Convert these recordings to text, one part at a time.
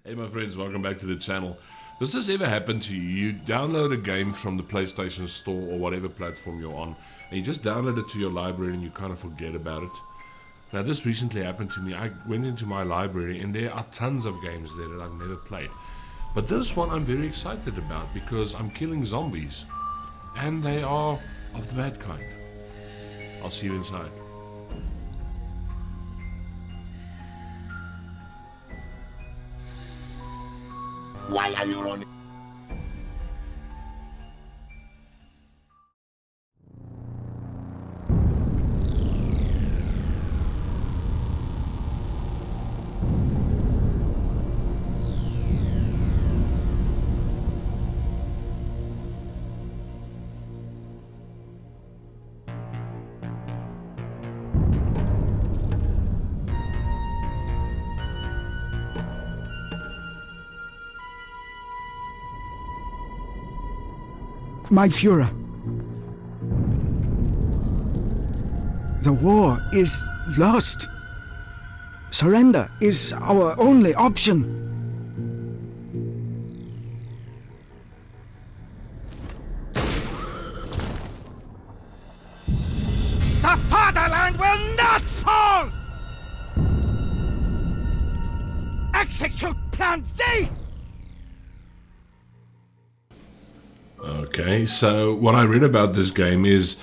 Hey my friends, welcome back to the channel. Does this ever happen to you? You download a game from the PlayStation Store or whatever platform you're on, and you just download it to your library and you kind of forget about it. Now this recently happened to me. I went into my library and there are tons of games there that I've never played. But this one I'm very excited about because I'm killing zombies. And they are of the bad kind. I'll see you inside. Why are you running? My Führer, the war is lost. Surrender is our only option. The fatherland will not fall! Execute Plan Z! Okay, so what I read about this game is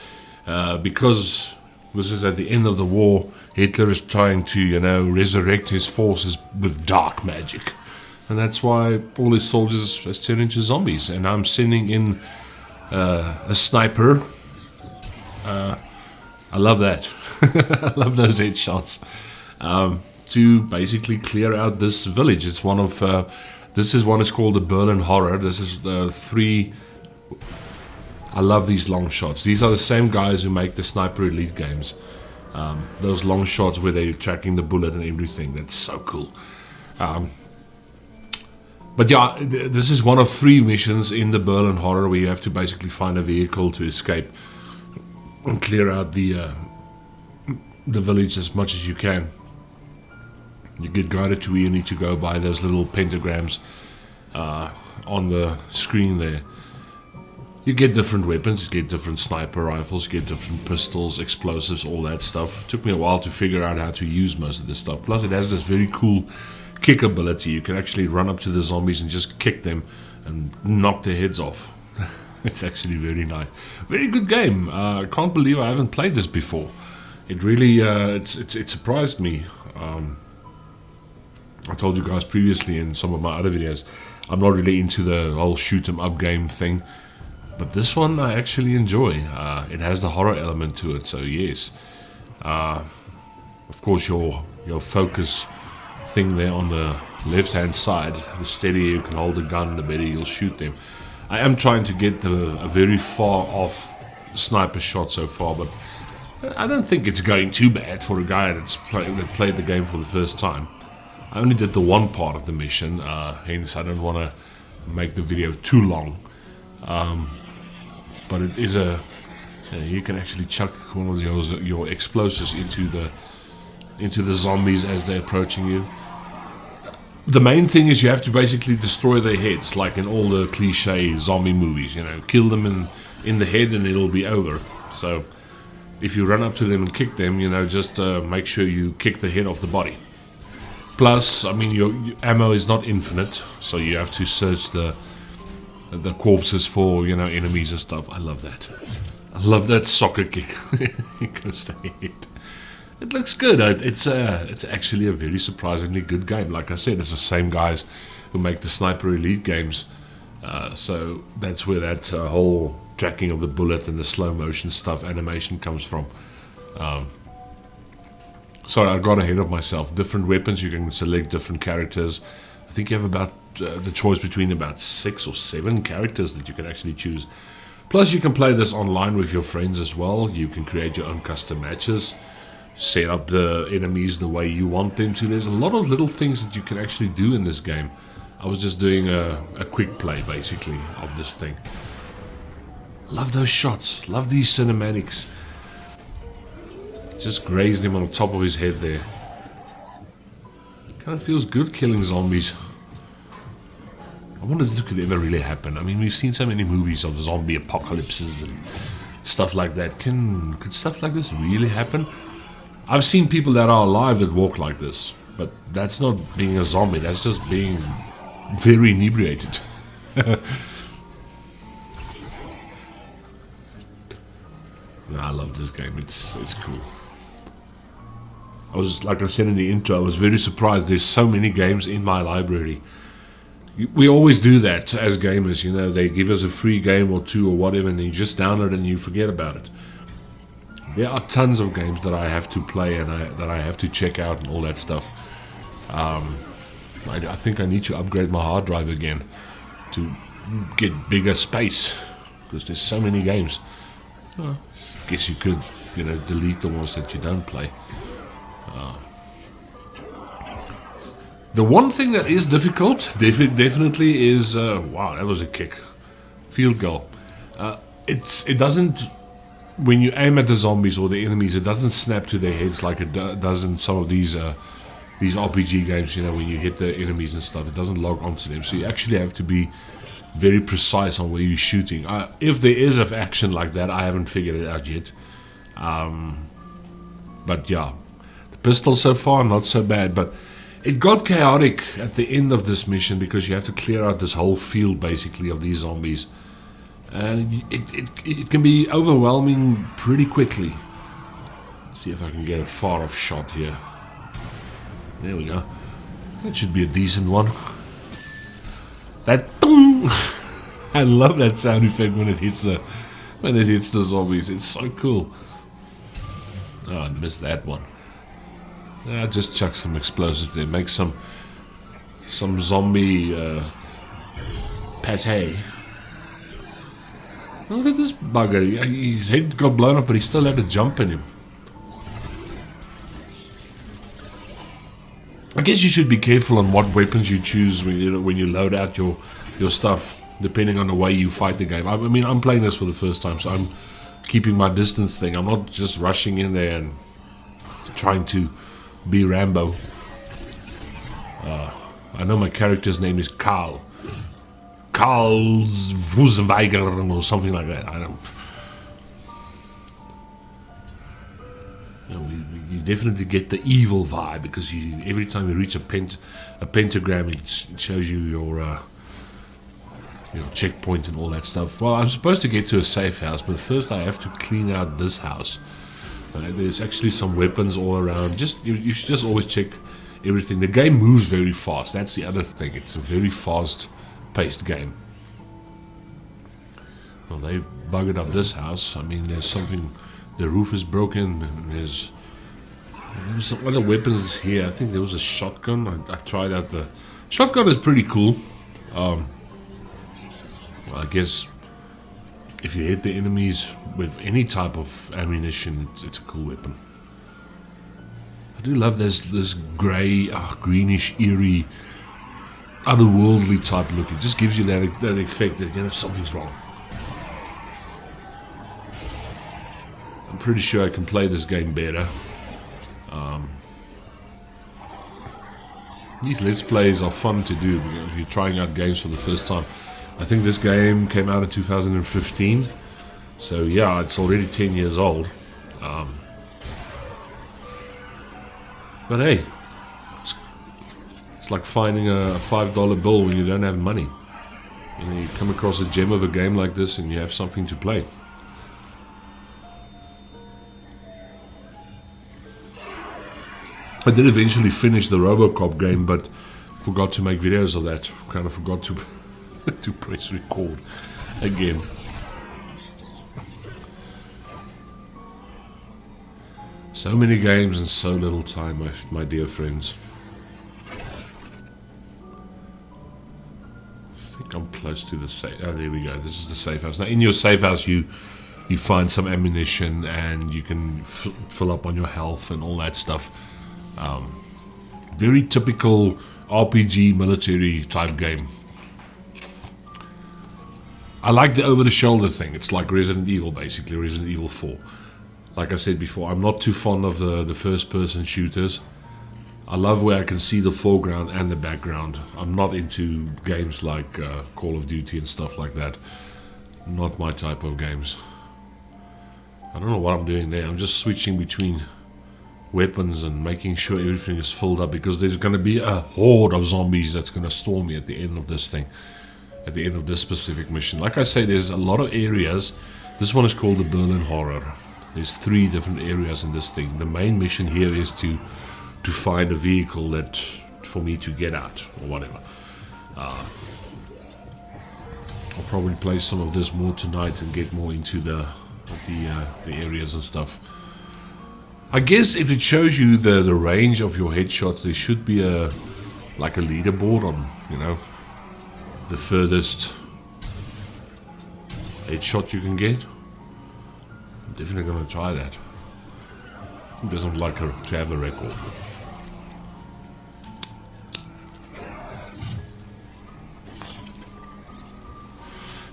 because this is at the end of the war, Hitler is trying to, resurrect his forces with dark magic. And that's why all his soldiers has turned into zombies. And I'm sending in a sniper. I love that. I love those headshots. To basically clear out this village. It's one of... this is one is called the Berlin Horror. This is the three... I love these long shots. These are the same guys who make the Sniper Elite games. Those long shots where they're tracking the bullet and everything. That's so cool. But yeah, this is one of three missions in the Berlin Horror where you have to basically find a vehicle to escape and clear out the village as much as you can. You get guided to where you need to go by those little pentagrams on the screen there. You get different weapons, you get different sniper rifles, you get different pistols, explosives, all that stuff. It took me a while to figure out how to use most of this stuff. Plus it has this very cool kick ability. You can actually run up to the zombies and just kick them and knock their heads off. It's actually very nice. Very good game. I can't believe I haven't played this before. It really, it surprised me. I told you guys previously in some of my other videos, I'm not really into the whole shoot 'em up game thing. But this one I actually enjoy. It has the horror element to it, so yes. Of course, your focus thing there on the left-hand side, the steadier you can hold the gun, the better you'll shoot them. I am trying to get a very far-off sniper shot so far, but I don't think it's going too bad for a guy that played the game for the first time. I only did the one part of the mission, hence I don't want to make the video too long. But it is you can actually chuck one of your explosives into the zombies as they're approaching you. The main thing is you have to basically destroy their heads, like in all the cliche zombie movies. Kill them in the head and it'll be over. So if you run up to them and kick them, just make sure you kick the head off the body. Plus, I mean, your ammo is not infinite, so you have to search the corpses for, enemies and stuff. I love that. I love that soccer kick. It goes to the head. It looks good. It's actually a very surprisingly good game. Like I said, it's the same guys who make the Sniper Elite games. So that's where that whole tracking of the bullet and the slow motion stuff, animation comes from. Sorry, I got ahead of myself. Different weapons, you can select different characters. I think you have about the choice between about 6 or 7 characters that you can actually choose. Plus you can play this online with your friends as well. You can create your own custom matches, set up the enemies the way you want them to. There's a lot of little things that you can actually do in this game. I was just doing a quick play basically of this thing. Love those shots, love these cinematics. Just grazed him on the top of his head there. Kind of feels good killing zombies. I wonder if this could ever really happen. I mean, we've seen so many movies of zombie apocalypses and stuff like that. Could stuff like this really happen? I've seen people that are alive that walk like this, but that's not being a zombie. That's just being very inebriated. No, I love this game. It's cool. I was, like I said in the intro, I was very surprised. There's so many games in my library. We always do that as gamers, you know. They give us a free game or two or whatever, and then you just download it and you forget about it. There are tons of games that I have to play and that I have to check out and all that stuff. I think I need to upgrade my hard drive again to get bigger space, because there's so many games. Well, I guess you could, you know, delete the ones that you don't play. The one thing that is difficult, definitely, is wow, that was a kick, field goal. It doesn't, when you aim at the zombies or the enemies, it doesn't snap to their heads like it does in some of these RPG games. You know, when you hit the enemies and stuff, it doesn't log onto them. So you actually have to be very precise on where you're shooting. If there is an action like that, I haven't figured it out yet. But yeah, the pistol so far not so bad, but it got chaotic at the end of this mission because you have to clear out this whole field basically of these zombies, and it can be overwhelming pretty quickly. Let's see if I can get a far off shot here. There we go. That should be a decent one. That boom! I love that sound effect when it hits the zombies. It's so cool. Oh, I missed that one. I just chuck some explosives there. Make some zombie pate. Look at this bugger. His head got blown up, but he still had a jump in him. I guess you should be careful on what weapons you choose when you load out your stuff, depending on the way you fight the game. I mean, I'm playing this for the first time, so I'm keeping my distance thing. I'm not just rushing in there and trying to be Rambo. I know my character's name is Carl. Carl's Wusenweiger or something like that. I don't. You definitely get the evil vibe because every time you reach a pentagram, it shows you your checkpoint and all that stuff. Well, I'm supposed to get to a safe house, but first I have to clean out this house. There's actually some weapons all around. You should just always check everything. The game moves very fast. That's the other thing. It's a very fast-paced game. Well, they buggered up this house. I mean, there's something. The roof is broken. And there's some other weapons here. I think there was a shotgun. I tried out the shotgun. Is pretty cool. Well, I guess if you hit the enemies with any type of ammunition, it's a cool weapon. I do love this grey, greenish, eerie, otherworldly type look. It just gives you that effect that something's wrong. I'm pretty sure I can play this game better. These Let's Plays are fun to do if you're trying out games for the first time. I think this game came out in 2015, so yeah, it's already 10 years old. But hey, it's like finding a $5 bill when you don't have money. You come across a gem of a game like this and you have something to play. I did eventually finish the RoboCop game, but forgot to make videos of that. Kind of forgot to to press record again. So many games and so little time, my dear friends. I think I'm close to the safe. Oh, there we go. This is the safe house. Now, in your safe house, you find some ammunition and you can fill up on your health and all that stuff. Very typical RPG military type game. I like the over-the-shoulder thing. It's like Resident Evil, basically, Resident Evil 4. Like I said before, I'm not too fond of the first-person shooters. I love where I can see the foreground and the background. I'm not into games like Call of Duty and stuff like that. Not my type of games. I don't know what I'm doing there. I'm just switching between weapons and making sure everything is filled up, because there's going to be a horde of zombies that's going to storm me at the end of this thing, at the end of this specific mission. Like I say, there's a lot of areas. This one is called the Berlin Horror. There's 3 different areas in this thing. The main mission here is to find a vehicle that for me to get out or whatever. I'll probably play some of this more tonight and get more into the areas and stuff. I guess if it shows you the range of your headshots, there should be like a leaderboard on, you know, the furthest headshot you can get. I'm definitely gonna try that. Who doesn't like to have a record?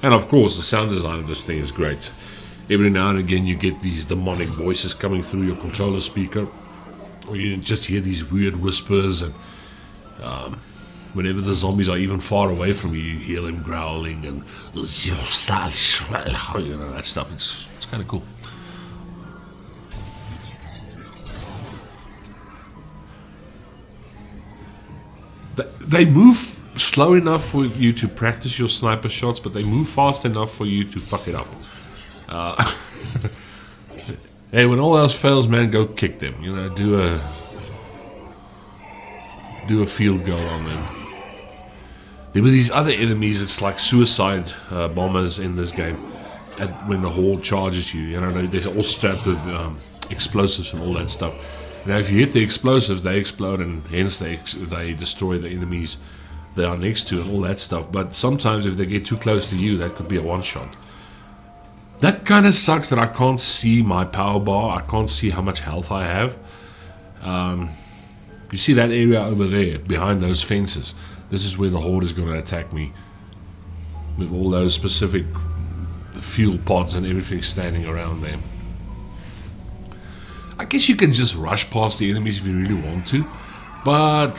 And of course, the sound design of this thing is great. Every now and again you get these demonic voices coming through your controller speaker, or you just hear these weird whispers, and whenever the zombies are even far away from you, you hear them growling and you know, that stuff. It's kind of cool. They move slow enough for you to practice your sniper shots, but they move fast enough for you to fuck it up. Hey, when all else fails, man, go kick them. You know, do a field goal on them. There were these other enemies. It's like suicide bombers in this game. When the horde charges you, you know, they're all strapped with explosives and all that stuff. Now, if you hit the explosives, they explode, and hence they destroy the enemies they are next to and all that stuff. But sometimes, if they get too close to you, that could be a one-shot. That kind of sucks that I can't see my power bar. I can't see how much health I have. You see that area over there, behind those fences? This is where the horde is going to attack me. With all those specific fuel pods and everything standing around them. I guess you can just rush past the enemies if you really want to. But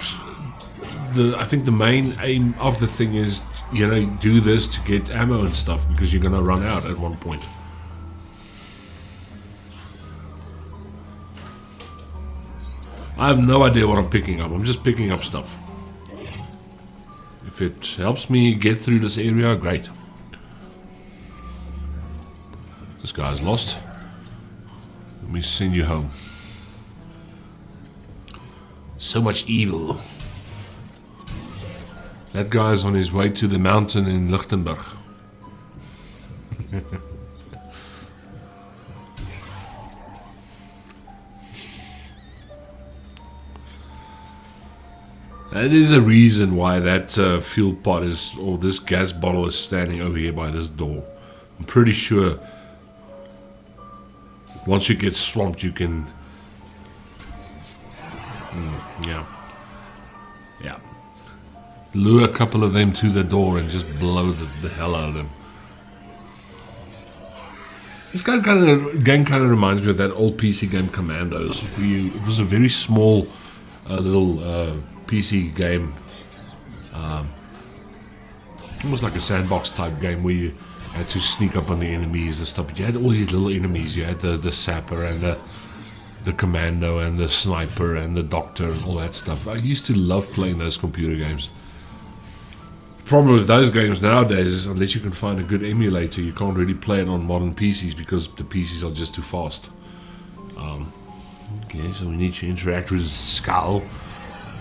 I think the main aim of the thing is, you know, do this to get ammo and stuff, because you're going to run out at one point. I have no idea what I'm picking up. I'm just picking up stuff. If it helps me get through this area, great. This guy's lost. Let me send you home. So much evil. That guy's on his way to the mountain in Lichtenberg. That is a reason why that fuel pod is, or this gas bottle is standing over here by this door. I'm pretty sure once you get swamped, you can... yeah. Lure a couple of them to the door and just blow the hell out of them. This game kind of reminds me of that old PC game Commandos. It was a very small little PC game, almost like a sandbox type game where you had to sneak up on the enemies and stuff. But you had all these little enemies. You had the sapper and the commando and the sniper and the doctor and all that stuff. I used to love playing those computer games. The problem with those games nowadays is, unless you can find a good emulator, you can't really play it on modern PCs because the PCs are just too fast. Okay, so we need to interact with the skull.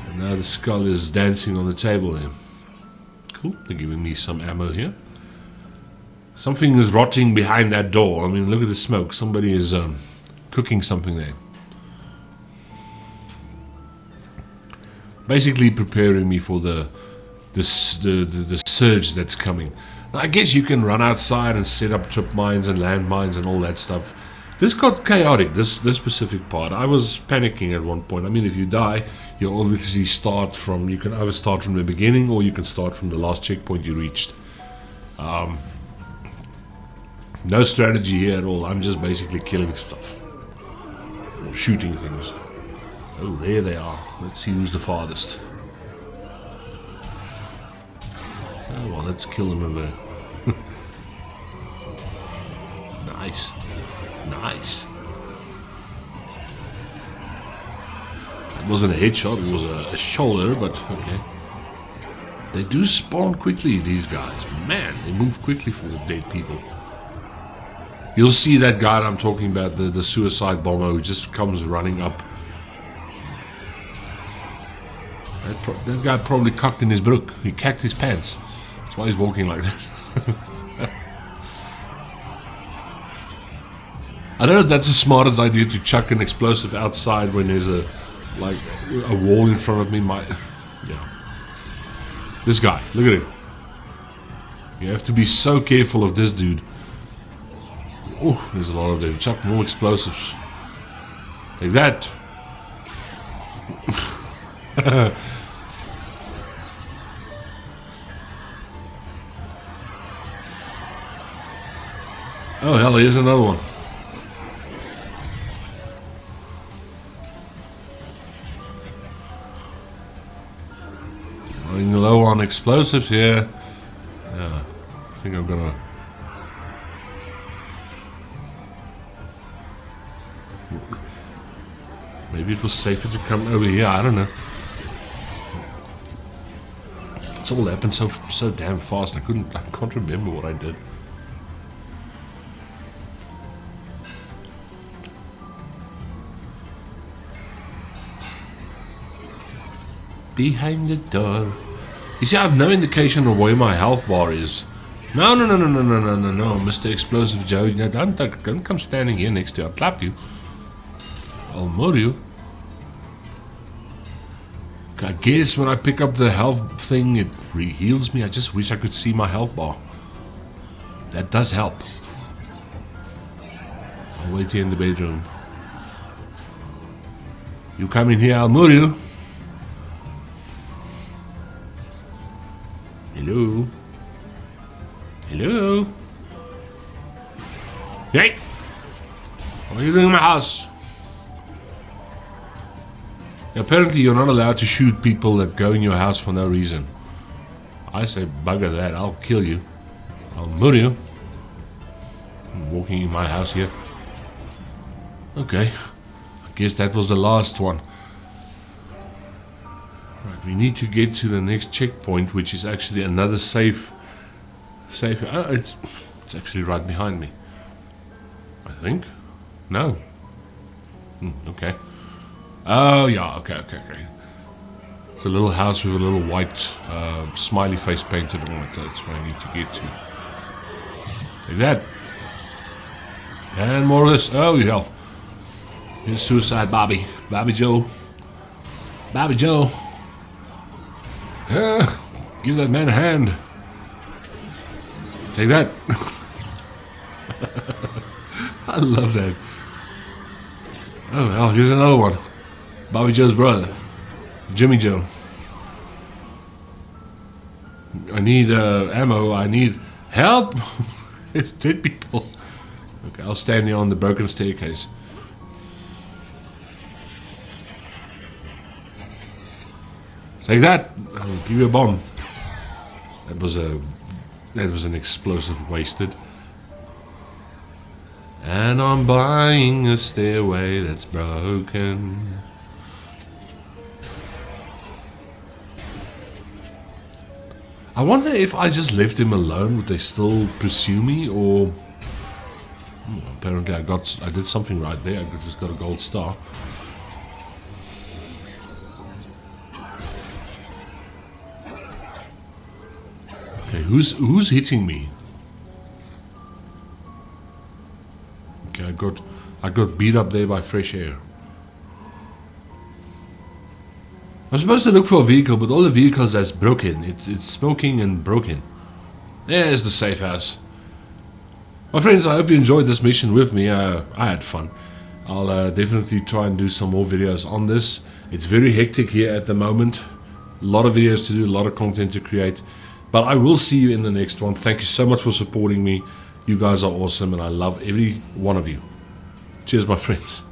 And now the skull is dancing on the table there. Cool, they're giving me some ammo here. Something is rotting behind that door. I mean, look at the smoke. Somebody is cooking something there. Basically preparing me for the surge that's coming. Now, I guess you can run outside and set up trip mines and land mines and all that stuff. This got chaotic, this specific part. I was panicking at one point. I mean, if you die, you obviously start from... You can either start from the beginning or you can start from the last checkpoint you reached. No strategy here at all. I'm just basically killing stuff. Or shooting things. Oh, there they are. Let's see who's the farthest. Oh, well, let's kill them over there. Nice. Nice. It wasn't a headshot, it was a shoulder, but okay. They do spawn quickly, these guys. Man, they move quickly for the dead people. You'll see that guy I'm talking about, the suicide bomber who just comes running up. That guy probably cocked in his brook. He cacked his pants. That's why he's walking like that. I don't know if that's the smartest idea to chuck an explosive outside when there's a wall in front of me. Yeah. This guy, look at him. You have to be so careful of this dude. Oh, there's a lot of them. Chuck more explosives. Like that. Oh hell, here's another one. Running low on explosives here. Yeah, I think I'm gonna. Maybe it was safer to come over here. I don't know. It's all happened so damn fast. I can't remember what I did. Behind the door. You see, I have no indication of where my health bar is. No, Mr. Explosive Joe. No, don't come standing here next to you. I'll clap you. I'll murder you. I guess when I pick up the health thing, it heals me. I just wish I could see my health bar. That does help. I'll wait here in the bedroom. You come in here, I'll murder you. Hello? Hello? Hey! What are you doing in my house? Apparently you're not allowed to shoot people that go in your house for no reason. I say bugger that, I'll kill you. I'll murder you. I'm walking in my house here. Okay. I guess that was the last one. Right, we need to get to the next checkpoint, which is actually another safe. Oh, it's actually right behind me. I think. No. Okay. Oh yeah. Okay. It's a little house with a little white smiley face painted on it. That's what I need to get to. Like that. And more of this. Oh hell. Here's Suicide Bobby. Bobby Joe. Bobby Joe. Give that man a hand. Take that. I love that. Oh hell, here's another one. Bobby Joe's brother. Jimmy Joe. I need ammo. I need help. It's dead people. Okay, I'll stand there on the broken staircase. Take that. I'll give you a bomb. That was an explosive wasted. And I'm buying a stairway that's broken. I wonder if I just left him alone, would they still pursue me, or apparently I did something right there. I just got a gold star. Okay, who's hitting me? Okay, I got beat up there by fresh air. I'm supposed to look for a vehicle, but all the vehicles that's broken. It's smoking and broken. There's the safe house. My friends, I hope you enjoyed this mission with me. I had fun. I'll definitely try and do some more videos on this. It's very hectic here at the moment. A lot of videos to do, a lot of content to create. But I will see you in the next one. Thank you so much for supporting me. You guys are awesome and I love every one of you. Cheers, my friends.